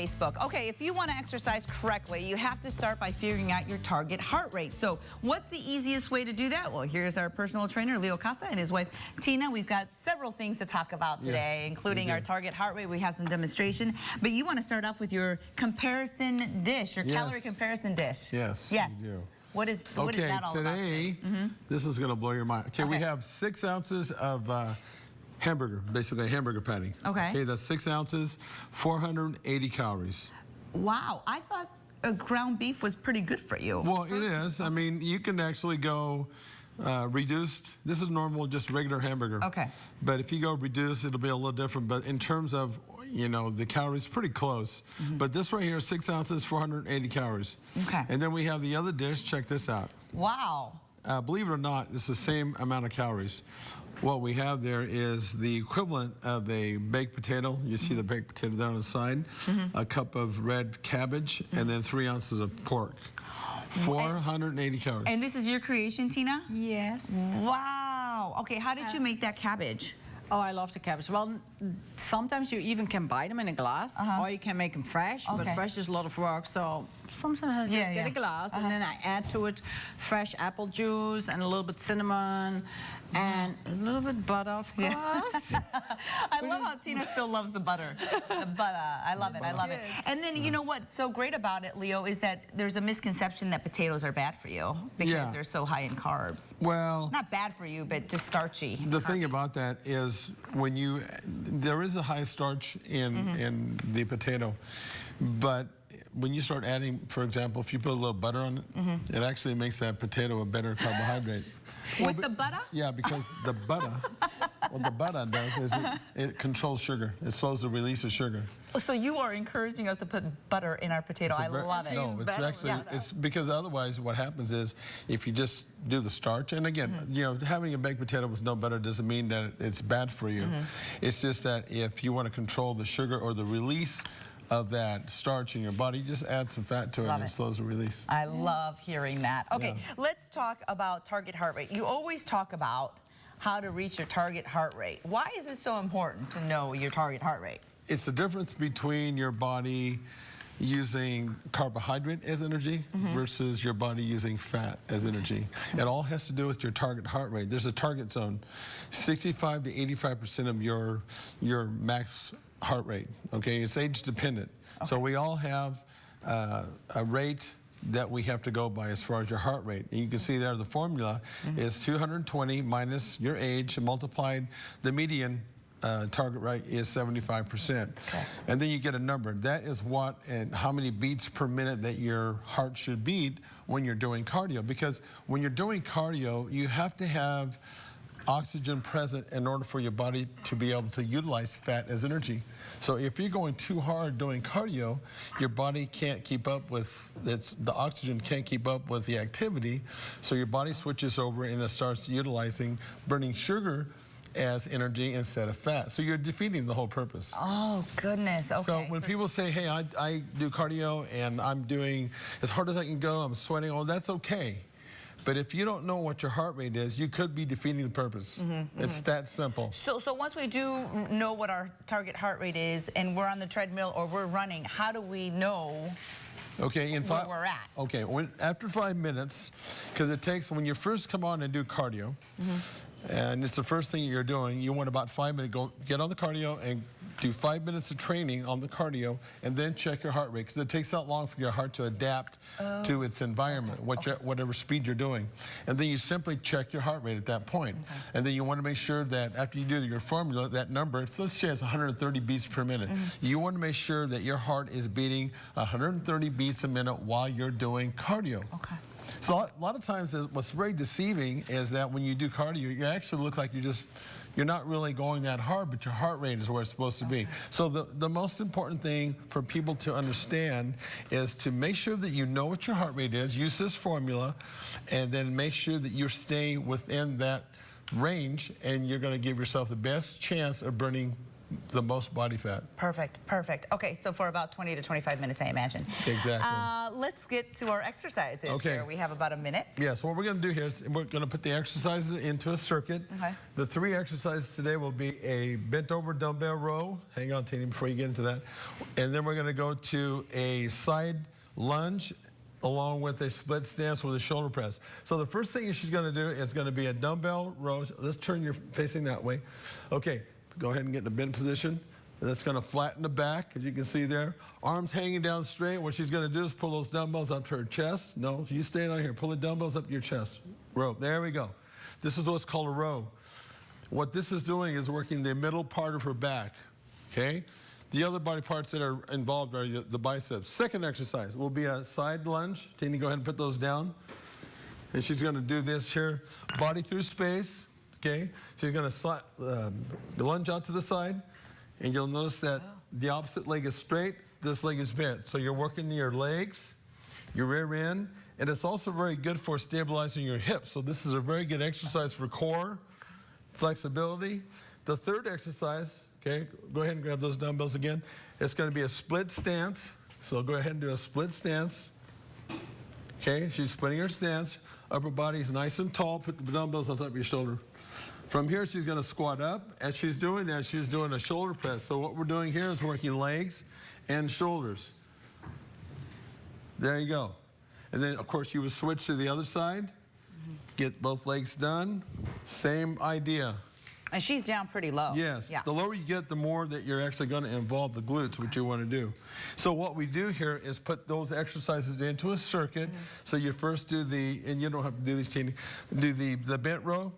Facebook. Okay, if you want to exercise correctly, you have to start by figuring out your target heart rate. So what's the easiest way to do that? Well, here's our personal trainer, Leo Costa, and his wife, Tina. We've got several things to talk about today, including our target heart rate. We have some demonstration, but you want to start off with your comparison dish, your calorie comparison dish. Yes, yes. we do. What is that all about? Okay, today, this is going to blow your mind. Okay, we have 6 ounces of hamburger, basically a hamburger patty. Okay, that's 6 ounces, 480 calories. Wow, I thought ground beef was pretty good for you. Well, it is. I mean, you can actually go reduced. This is normal, just regular hamburger. Okay. But if you go reduced, it'll be a little different. But in terms of, you know, the calories, pretty close. But this right here, 6 ounces, 480 calories. Okay. And then we have the other dish. Check this out. Wow. Believe it or not, it's the same amount of calories. What we have there is the equivalent of a baked potato. You see the baked potato there on the side. A cup of red cabbage, and then 3 ounces of pork. 480 calories. And this is your creation, Tina? Yes. Wow. Okay, how did you make that cabbage? Oh, I love the cabbage. Well, sometimes you even can buy them in a glass, or you can make them fresh, but fresh is a lot of work, so sometimes I just get a glass, and then I add to it fresh apple juice and a little bit cinnamon, and a little bit butter, of course. I love how Tina still loves the butter. The butter. I love it. I love it. And then, you know what's so great about it, Leo, is that there's a misconception that potatoes are bad for you because they're so high in carbs. Well, not bad for you, but just starchy. The thing about that is when you, there is a high starch in the potato, but when you start adding, for example, if you put a little butter on it, it actually makes that potato a better carbohydrate. With the butter? Yeah, because the butter, what the butter does is it controls sugar. It slows the release of sugar. So you are encouraging us to put butter in our potato. I love it. No, it's actually, it's because otherwise what happens is if you just do the starch, and again, you know, having a baked potato with no butter doesn't mean that it's bad for you. It's just that if you want to control the sugar or the release of that starch in your body, just add some fat to it and it slows the release. I love hearing that. Okay, let's talk about target heart rate. You always talk about how to reach your target heart rate. Why is it so important to know your target heart rate? It's the difference between your body using carbohydrate as energy versus your body using fat as energy. It all has to do with your target heart rate. There's a target zone, 65 to 85% of your max heart rate. Okay, it's age dependent. So we all have a rate that we have to go by as far as your heart rate. And you can see there the formula is 220 minus your age multiplied the median target rate is 75%. And then you get a number. That is what and how many beats per minute that your heart should beat when you're doing cardio. Because when you're doing cardio, you have to have oxygen present in order for your body to be able to utilize fat as energy. So if you're going too hard doing cardio, your body can't keep up with, the oxygen can't keep up with the activity, so your body switches over and it starts utilizing, burning sugar as energy instead of fat. So you're defeating the whole purpose. Oh, goodness. Okay. So when people say, hey, I do cardio and I'm doing as hard as I can go, I'm sweating, oh, that's okay. But if you don't know what your heart rate is, you could be defeating the purpose. It's that simple. So once we do know what our target heart rate is and we're on the treadmill or we're running, how do we know where we're at? Okay, after 5 minutes, because it takes, when you first come on and do cardio, and it's the first thing you're doing, you want about 5 minutes, get on the cardio and do 5 minutes of training on the cardio and then check your heart rate, because it takes that long for your heart to adapt to its environment, whatever speed you're doing. And then you simply check your heart rate at that point. And then you want to make sure that after you do your formula, that number, let's say it's 130 beats per minute. You want to make sure that your heart is beating 130 beats a minute while you're doing cardio. So a lot of times what's very deceiving is that when you do cardio, you actually look like you're not really going that hard, but your heart rate is where it's supposed to be. So the most important thing for people to understand is to make sure that you know what your heart rate is, use this formula, and then make sure that you're staying within that range, and you're going to give yourself the best chance of burning the most body fat. Perfect, perfect. Okay, so for about 20 to 25 minutes, I imagine. Exactly. Let's get to our exercises Okay. here. We have about a minute. Yeah, so what we're going to do here is we're going to put the exercises into a circuit. Okay. The 3 exercises today will be a bent over dumbbell row. Hang on, Tina, before you get into that. And then we're going to go to a side lunge along with a split stance with a shoulder press. So the first thing she's going to do is going to be a dumbbell row. Let's turn your facing that way. Okay, go ahead and get in a bent position. That's going to flatten the back, as you can see there. Arms hanging down straight. What she's going to do is pull those dumbbells up to her chest. No, you stay down here. Pull the dumbbells up to your chest. Row. There we go. This is what's called a row. What this is doing is working the middle part of her back. Okay? The other body parts that are involved are the biceps. Second exercise will be a side lunge. Tina, go ahead and put those down. And she's going to do this here. Body through space. Okay? She's going to lunge out to the side. And you'll notice that the opposite leg is straight, this leg is bent. So you're working your legs, your rear end, and it's also very good for stabilizing your hips. So this is a very good exercise for core, flexibility. The third exercise, okay, go ahead and grab those dumbbells again. It's going to be a split stance. So go ahead and do a split stance. Okay, she's splitting her stance. Upper body's nice and tall. Put the dumbbells on top of your shoulder. From here, she's going to squat up. As she's doing that, she's doing a shoulder press. So what we're doing here is working legs and shoulders. There you go. And then, of course, you would switch to the other side. Get both legs done. Same idea. And she's down pretty low. Yes. Yeah. The lower you get, the more that you're actually going to involve the glutes, which you want to do. So what we do here is put those exercises into a circuit. So you first do and you don't have to do these, Tina, do the bent row.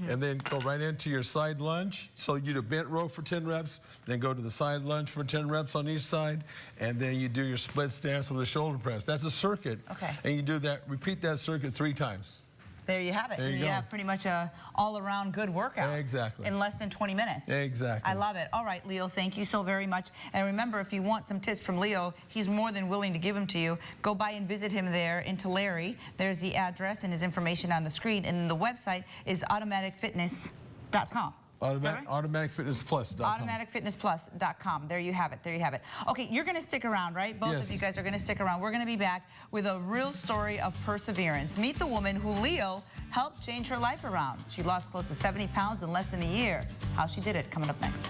And then go right into your side lunge. So you do bent row for 10 reps, then go to the side lunge for 10 reps on each side, and then you do your split stance with a shoulder press. That's a circuit. Okay. And you do that, repeat that circuit 3 times. There you have it. There you and you go. have pretty much a all-around good workout. Exactly. In less than 20 minutes. Exactly. I love it. All right, Leo, thank you so very much. And remember, if you want some tips from Leo, he's more than willing to give them to you. Go by and visit him there in Tulare. There's the address and his information on the screen. And the website is automaticfitness.com. AutomaticFitnessPlus.com. AutomaticFitnessPlus.com. There you have it. There you have it. Okay, you're going to stick around, right? Both Yes. of you guys are going to stick around. We're going to be back with a real story of perseverance. Meet the woman who Leo helped change her life around. She lost close to 70 pounds in less than a year. How she did it, coming up next.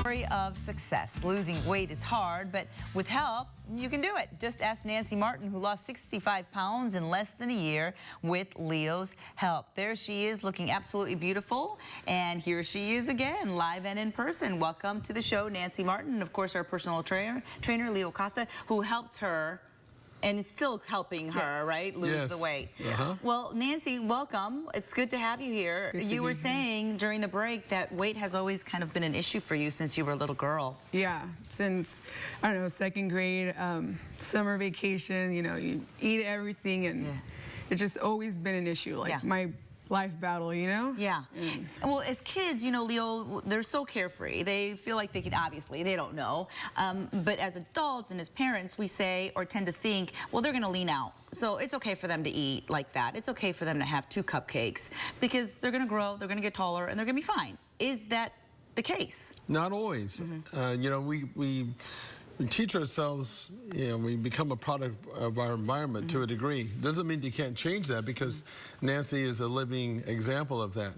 Story of success. Losing weight is hard, but with help, you can do it. Just ask Nancy Martin, who lost 65 pounds in less than a year with Leo's help. There she is, looking absolutely beautiful. And here she is again, live and in person. Welcome to the show, Nancy Martin, and of course, our personal trainer, Leo Costa, who helped her and is still helping her, right, lose the weight. Well, Nancy, welcome. It's good to have you here. You were saying during the break that weight has always kind of been an issue for you since you were a little girl. Yeah, since, I don't know, 2nd grade, summer vacation, you know, you eat everything, and it's just always been an issue, like my life battle, you know? Yeah. Well, as kids, you know, Leo, they're so carefree. They feel like they can, obviously, they don't know. But as adults and as parents, we say or tend to think, well, they're going to lean out. So it's okay for them to eat like that. It's okay for them to have 2 cupcakes because they're going to grow, they're going to get taller, and they're going to be fine. Is that the case? Not always. You know, we teach ourselves, you know, we become a product of our environment to a degree. Doesn't mean you can't change that, because Nancy is a living example of that.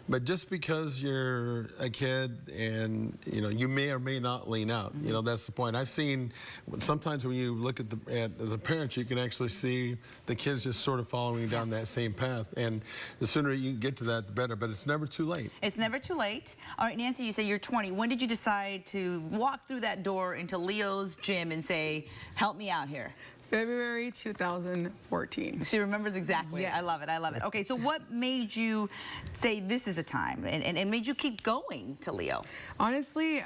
But just because you're a kid and, you know, you may or may not lean out, you know, that's the point. I've seen, sometimes when you look at the parents, you can actually see the kids just sort of following down that same path. And the sooner you can get to that, the better. But it's never too late. It's never too late. All right, Nancy, you say you're 20. When did you decide to walk through that door into Leo's gym and say, help me out here? February 2014. She remembers exactly. Yes. I love it. I love it. Okay, so what made you say this is the time and made you keep going to Leo? Honestly,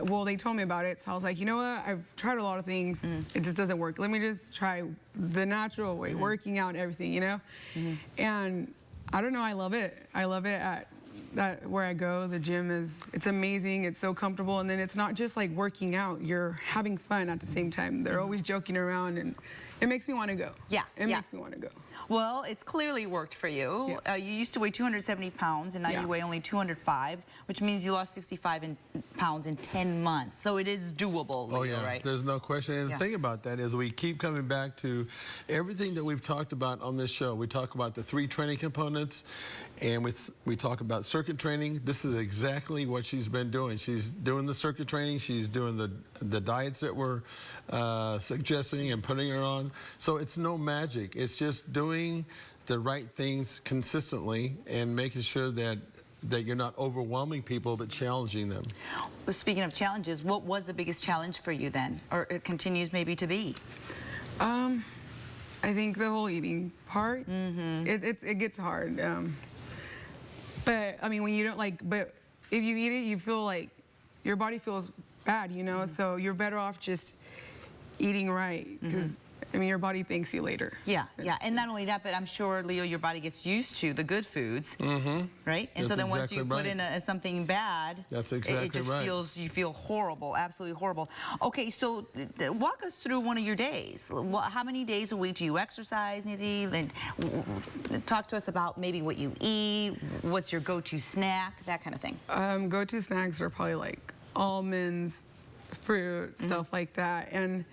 well, they told me about it, so I was like, you know what? I've tried a lot of things. It just doesn't work. Let me just try the natural way, working out, everything, you know? And I don't know, I love it. I love it at where I go. The gym it's amazing. It's so comfortable. And then it's not just like working out. You're having fun at the same time. They're always joking around, and it makes me want to go. Yeah. It makes me want to go. Well, it's clearly worked for you. Yes. You used to weigh 270 pounds, and now you weigh only 205, which means you lost 65 pounds in 10 months. So it is doable, Leo, Oh yeah, right? there's no question. And the thing about that is we keep coming back to everything that we've talked about on this show. We talk about the 3 training components, and we talk about circuit training. This is exactly what she's been doing. She's doing the circuit training. She's doing the diets that we're suggesting and putting her on. So it's no magic. It's just doing the right things consistently and making sure that you're not overwhelming people but challenging them. Well, speaking of challenges, what was the biggest challenge for you then, or it continues maybe to be? I think the whole eating part, it gets hard. But I mean, when you don't but if you eat it, you feel like your body feels bad, you know? So you're better off just eating right, because I mean, your body thanks you later. Yeah, and not only that, but I'm sure, Leo, your body gets used to the good foods, right? And so then once you put in something bad, that's exactly it just right. you feel horrible, absolutely horrible. Okay, so walk us through one of your days. How many days a week do you exercise, Nancy? And talk to us about maybe what you eat, what's your go-to snack, that kind of thing. Go-to snacks are probably like almonds, fruit, stuff like that. And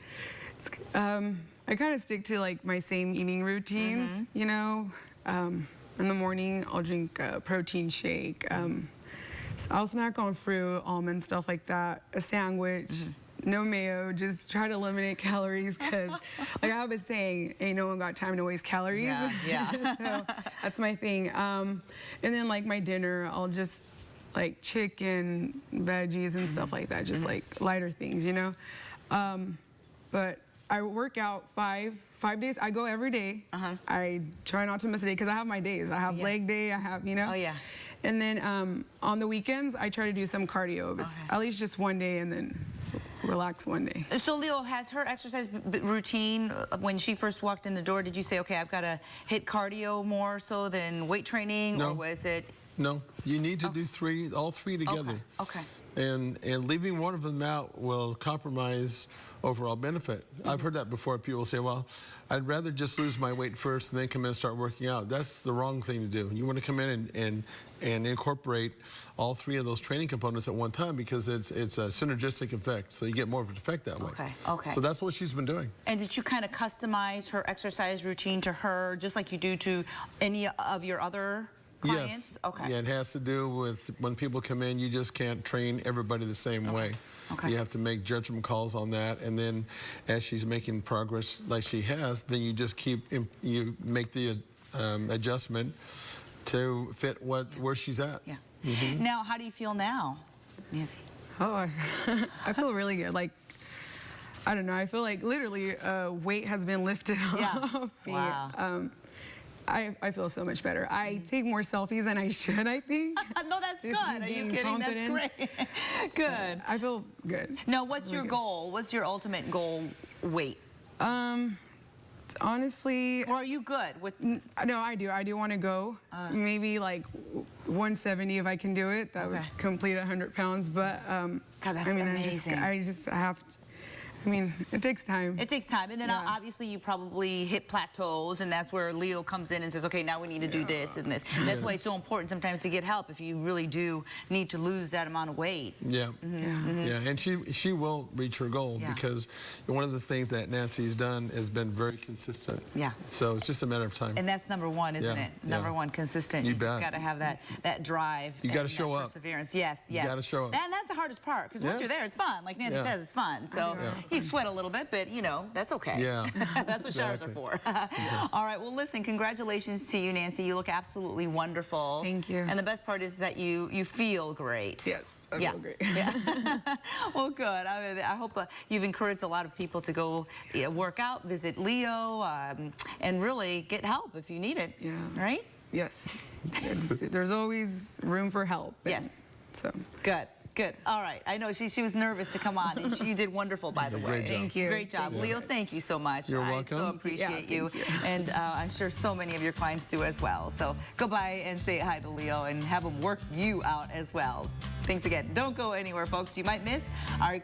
I kind of stick to like my same eating routines, you know. In the morning, I'll drink a protein shake. I'll snack on fruit, almonds, stuff like that. A sandwich, no mayo. Just try to eliminate calories, because, like I was saying, ain't no one got time to waste calories. Yeah. So that's my thing. And then like my dinner, I'll just like chicken, veggies, and stuff like that. Just like lighter things, you know. But I work out five days. I go every day. I try not to miss a day, because I have my days. I have leg day, I have, you know. Oh, yeah. And then on the weekends, I try to do some cardio. It's at least just one day, and then relax one day. So Leo, has her exercise routine, when she first walked in the door, did you say, okay, I've got to hit cardio more so than weight training? No. Or was it? No, you need to do all three together. Okay. And leaving one of them out will compromise overall benefit. I've heard that before. People say, well, I'd rather just lose my weight first and then come in and start working out. That's the wrong thing to do. You want to come in and incorporate all 3 of those training components at one time, because it's a synergistic effect. So you get more of an effect that way. Okay. So that's what she's been doing. And did you kind of customize her exercise routine to her, just like you do to any of your other clients? Yes. Okay. Yeah, it has to do with when people come in, you just can't train everybody the same way. Okay. You have to make judgment calls on that, and then as she's making progress like she has, then you just you make the adjustment to fit where she's at. Yeah. Now, how do you feel now, Nancy? Oh, I feel really good. Like, I don't know. I feel like literally weight has been lifted off me. Wow. I feel so much better. I take more selfies than I should, I think. No, that's good. Are you kidding? Confident. That's great. Good. I feel good. Now, what's your goal? What's your ultimate goal weight? Honestly, Or are you good with? no, I do. I do want to go. Maybe like 170 if I can do it. That would complete 100 pounds. But God, that's I mean, amazing. I just have to. I mean, it takes time. It takes time, and then obviously you probably hit plateaus, and that's where Leo comes in and says, okay, now we need to do this and this. That's why it's so important sometimes to get help if you really do need to lose that amount of weight. Yeah, and she will reach her goal, because one of the things that Nancy's done has been very consistent. Yeah. So it's just a matter of time. And that's number one, isn't it? Number one, consistent. You You bet. just got to have that drive. You gotta and show that up. Perseverance. Yes. You gotta show up. And that's the hardest part, because once you're there, it's fun. Like Nancy says, it's fun. So you sweat a little bit, but you know, that's okay. Yeah. That's what showers are for. All right, well, listen, congratulations to you, Nancy. You look absolutely wonderful. Thank you. And the best part is that you feel great. Yes, I feel great. Yeah. Well, good. I hope you've encouraged a lot of people to go work out, visit Leo, and really get help if you need it. Yeah. Right? Yes. There's always room for help. Yes. So. Good. Good. All right. I know she was nervous to come on, and she did wonderful, by the way. Great job. Thank you. Great job. Leo, thank you so much. You're welcome. I so appreciate you. Thank you. And I'm sure so many of your clients do as well. So go by and say hi to Leo and have him work you out as well. Thanks again. Don't go anywhere, folks. You might miss our